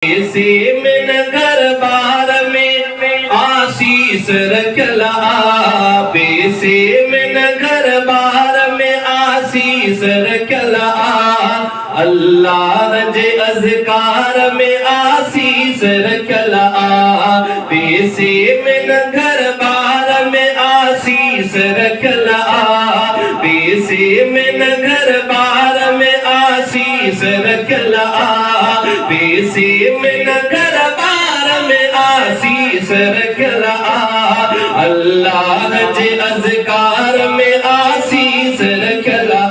से मन घर बार में आशीष रखला से मन घर बार में आशीष रखला अल्लाह जे अज़कार में आशीष रखला से मन घर बार में आशीष रखला से मन घर बार में आशीष रखला से मन घर बार में आशीष रखला अल्लाह जे अज़कार में आशीष रखला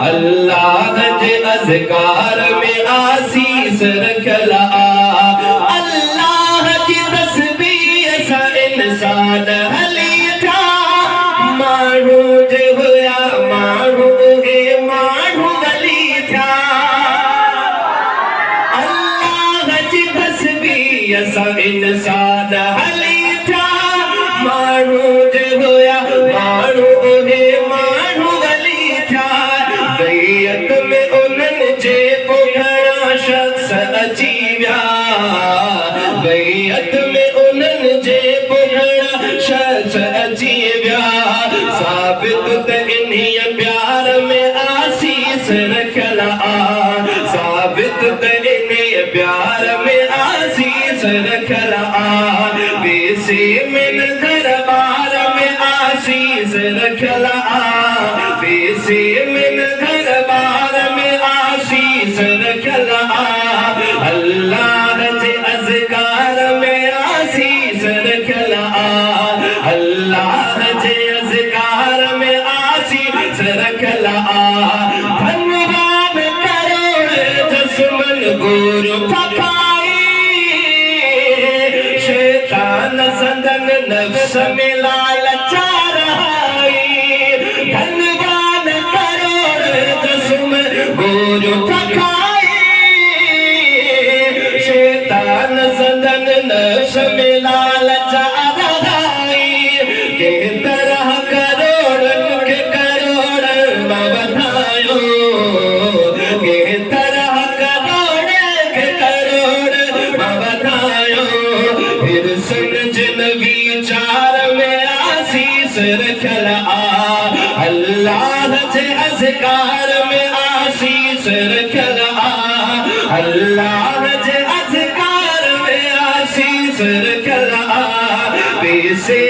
अल्लाह जे अज़कार में आशीष रखला अल्लाह जी तस्बीह सा इंसान हली था मानू जे हुआ मानू गे मानू वली था ऐसा इंसान हली था मानू जे होया मानू हे मानू वली था बैयत में उन्हन जे पुखड़ा शख्स अची विया बैयत में उन्हन जे पुखड़ा शख्स अची विया साबित त इन्हीअ प्यार में आशीष रखला साबित त इन्हीअ प्यार में आशीष रखला से मन घर बार में आशीष रखला से मन घर बार में आशीष रखला अल्लाह जे अज़कार में आशीष रखला अल्लाह जे अज़कार में आशीष रखला धन्यवाद करोड़ दुश्मन गुरु संदन नफ्स में लालचा रहाई धन्यवान करोड़ दुश्मन गुरु थकाई शैतान संदन नफ्स में लालचा रहाई के तरह करोड़ के करोड़ बधायो के तरह करोड़ के करोड़ बधायो फिर सुन विचार में आशीष रखला अल्लाह जे अज़कार में आशीष रखला अल्लाह जे अज़कार में आशीष रखला से